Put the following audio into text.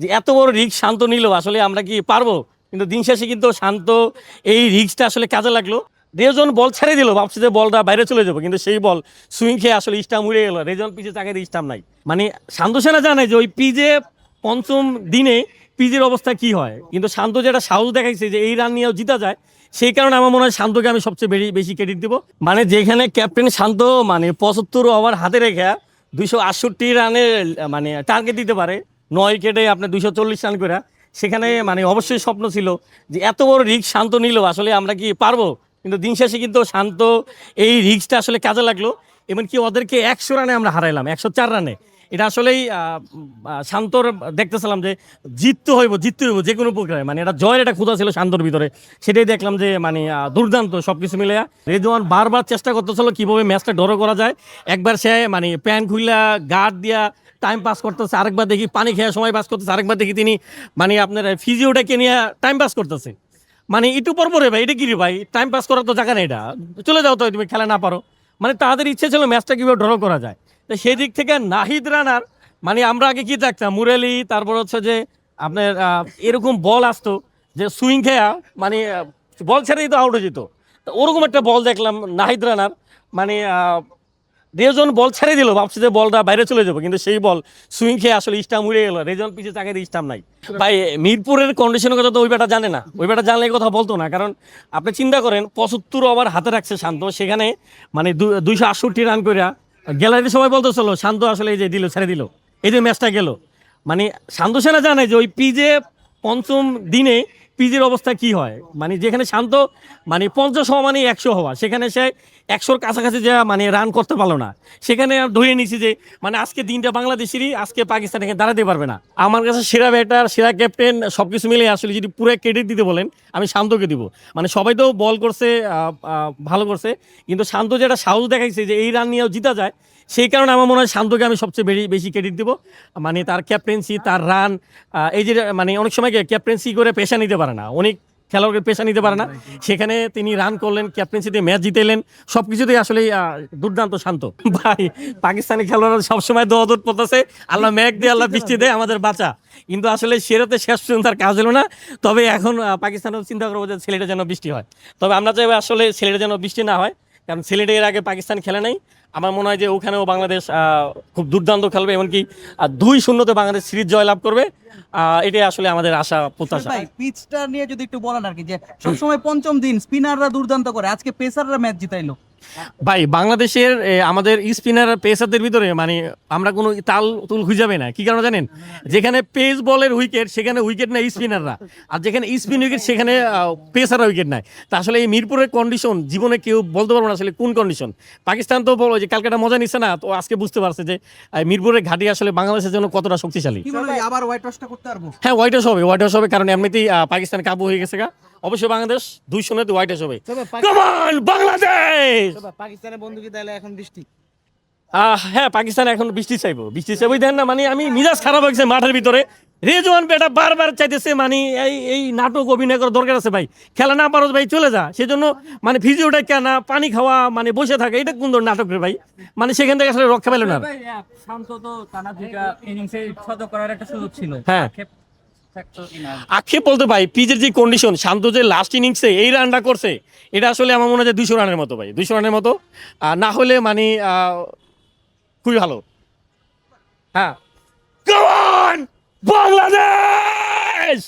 যে এত বড় রিস্ক শান্ত নিল, আসলে আমরা কি পারবো? কিন্তু দিন শেষে কিন্তু শান্ত এই রিস্কটা আসলে কাজে লাগলো। রেজন বল ছেড়ে দিল, ভাবছে যে বলটা বাইরে চলে যাবো, কিন্তু সেই বল সুইং খেয়ে আসলে স্টাম্প উড়ে গেল। রেজন পিচে তাকায় স্টাম্প নাই। মানে শান্ত সেনা জানে যে ওই পিজে পঞ্চম দিনে পিজের অবস্থা কি হয়, কিন্তু শান্ত যেটা সাহস দেখাইছে যে এই রান নিয়েও জিতা যায়, সেই কারণে আমার মনে হয় শান্তকে আমি সবচেয়ে বেশি ক্রেডিট দিব। মানে যেখানে ক্যাপ্টেন শান্ত মানে 75 ওভার হাতে রেখে 268 রানের মানে টার্গেট দিতে পারে, 9 উইকেটে আপনার 240 রান করে, সেখানে মানে অবশ্যই স্বপ্ন ছিল যে এত বড় রিস্ক শান্ত নিল, আসলে আমরা কি পারবো? কিন্তু দিন শেষে কিন্তু শান্ত এই রিস্কটা আসলে কাজে লাগলো। এমনকি ওদেরকে 100 রানে আমরা হারাইলাম, 104 রানে। এটা আসলেই শান্তর দেখতেছিলাম যে জিততে হইব যে কোনো প্রকারে, মানে এটা জয়ের একটা ক্ষুধা ছিল শান্তর ভিতরে। সেটাই দেখলাম যে মানে দুর্দান্ত সবকিছু মিলে। রেজওয়ান বারবার চেষ্টা করতেছিল কিভাবে ম্যাচটা ড্র করা যায়। একবার সে মানে প্যান খুইলা গার্ড দিয়া টাইম পাস করতেছে, আরেকবার দেখি পানি খেয়ে সময় পাস করতেছে, আরেকবার দেখি তিনি মানে আপনার ফিজিওটাকে নিয়ে টাইম পাস করতেছে। মানে একটু পর পরে ভাই, এটা কি রে ভাই, টাইম পাস করার তো জায়গা নেই, এটা চলে যাও তো, তুমি খেলা না পারো। মানে তাদের ইচ্ছে ছিল ম্যাচটা কীভাবে ড্র করা যায়। তো সেই দিক থেকে নাহিদ রানার মানে আমরা আগে কি দেখতাম, মুরালি, তারপর হচ্ছে যে আপনার এরকম বল আসতো যে সুইং খেয়া মানে বল ছেড়েই তো আউট হয়ে যেত। তো ওরকম একটা বল দেখলাম নাহিদ রানার। মানে রেজন বল ছেড়ে দিল, ভাবছে যে বলটা বাইরে চলে যাবো, কিন্তু সেই বল সুইং খেয়ে আসলে স্টাম্প উড়ে গেল। রেজন পিছে তাকায় স্টাম্প নাই। ভাই মিরপুরের কন্ডিশনের কথা তো ওই ব্যাটা জানে না, ওই ব্যাটা জানলে কথা বলতো না। কারণ আপনি চিন্তা করেন 75 ওভার হাতে রাখছে শান্ত, সেখানে মানে 268 রান করে গ্যালারিতে সবাই বলতেছিল শান্ত আসলে এই যে দিল, ছেড়ে দিল, এই যে ম্যাচটা গেল। মানে শান্ত সেনা জানে যে ওই পিজে পঞ্চম দিনে পিজের অবস্থা কি হয়। মানে যেখানে শান্ত মানে 50 হওয়া মানে 100 হওয়া, সেখানে সে 100-র কাছাকাছি যা মানে রান করতে পারলো না। সেখানে ধরে নিছি যে মানে আজকে দিনটা বাংলাদেশেরই, আজকে পাকিস্তানকে দাঁড়াতে পারবে না। আমার কাছে সেরা ব্যাটার, সেরা ক্যাপ্টেন সবকিছু মিলে আসলে যদি পুরো ক্রেডিট দিতে বলেন, আমি শান্তকে দিব। মানে সবাই তো বল করছে, ভালো করছে, কিন্তু শান্ত যেটা সাহস দেখাইছে যে এই রান নিয়েও জিতা যায়, সেই কারণে আমার মনে হয় শান্তকে আমি সবচেয়ে বেশি ক্রেডিট দিব। মানে তার ক্যাপ্টেন্সি, তার রান, এই যে মানে অনেক সময় ক্যাপ্টেন্সি করে পেশা নিতে পারে না, অনেক খেলোয়াড়কে পেশা নিতে পারে না, সেখানে তিনি রান করলেন, ক্যাপ্টেন্সিতে ম্যাচ জিতেলেন, সব কিছুতেই আসলে দুর্দান্ত শান্ত। ভাই পাকিস্তানি খেলোয়াড়রা সবসময় দোয়া দৌড় পড়তেছে, আল্লাহ মেঘ দিয়ে, আল্লাহ বৃষ্টি দেয়, আমাদের বাঁচা। কিন্তু আসলে সেরাতে শেষ পর্যন্ত তার কাজ হলো না। তবে এখন পাকিস্তানও চিন্তা করবো যে ছেলেটা যেন বৃষ্টি হয়। তবে আমরা চাইবো আসলে ছেলেটা যেন বৃষ্টি না হয়, কারণ সিলেটে এর আগে পাকিস্তান খেলে নাই। আমার মনে হয় যে ওখানেও বাংলাদেশ খুব দুর্দান্ত খেলবে, এমনকি 2-0-তে বাংলাদেশ সিরিজ জয়লাভ করবে। এটাই আসলে আমাদের আশা প্রত্যাশা। ভাই পিচটা নিয়ে যদি একটু বলেন আর কি, যে সবসময় পঞ্চম দিন স্পিনাররা দুর্দান্ত করে, আজকে পেসাররা ম্যাচ জিতাইলো। ভাই বাংলাদেশের আমাদের স্পিনার পেসারদের ভিতরে মানে আমরা কোনো তাল তুল খুঁজাবে না। কি কারণ জানেন? যেখানে পেস বলের উইকেট, সেখানে উইকেট নেয় স্পিনাররা, আর যেখানে স্পিন উইকেট, সেখানে পেসাররা উইকেট নেয়। তা আসলে এই মিরপুরের কন্ডিশন জীবনে কেউ বলতে পারবো না আসলে কোন কন্ডিশন। পাকিস্তান তো বলো যে কালকেটা মজা নিচ্ছে না, তো আজকে বুঝতে পারছে যে মিরপুরের ঘাঁটি আসলে বাংলাদেশের জন্য কতটা শক্তিশালী। কি বলে আবার হোয়াইট ওয়াশটা করতে পারবো? হ্যাঁ, হোয়াইট হাউস হবে, কারণ এমনিতেই পাকিস্তান কাবু হয়ে গেছে গা। অবশ্যই বাংলাদেশ 2-0-তে হোয়াইট হাউস হবে। Come on Bangladesh! পাকিস্তানের বন্ধু কি তাহলে এখন বৃষ্টি? হ্যাঁ, পাকিস্তান এখন বৃষ্টি চাইবই দেন না। মানে আমি মিজাজ খারাপ হয়েছে মাঠের ভিতরে। রেজওয়ান বেটা বারবার চাইতেছে মানে এই নাটক অভিনয় করার দরকার আছে ভাই, খেলা না পারো ভাই চলে যা। সেজন্য মানে ফিজিওটা কেনা, পানি খাওয়া, মানে বসে থাকা, এটা কোন ধরনের নাটক রে ভাই? মানে সেখান থেকে আসলে রক্ষা পেল না। শান্ত তো টানা দুইটা ইনিংসে শতক করার একটা সুযোগ ছিল। হ্যাঁ, আক্ষেপ বলতে ভাই পিচের যে কন্ডিশন, শান্ত যে লাস্ট ইনিংসে এই রানটা করছে, এটা আসলে আমার মনে হয় 200 রানের মতো ভাই, 200 রানের মতো। না হলে মানে খুবই ভালো। হ্যাঁ, কাম অন বাংলাদেশ!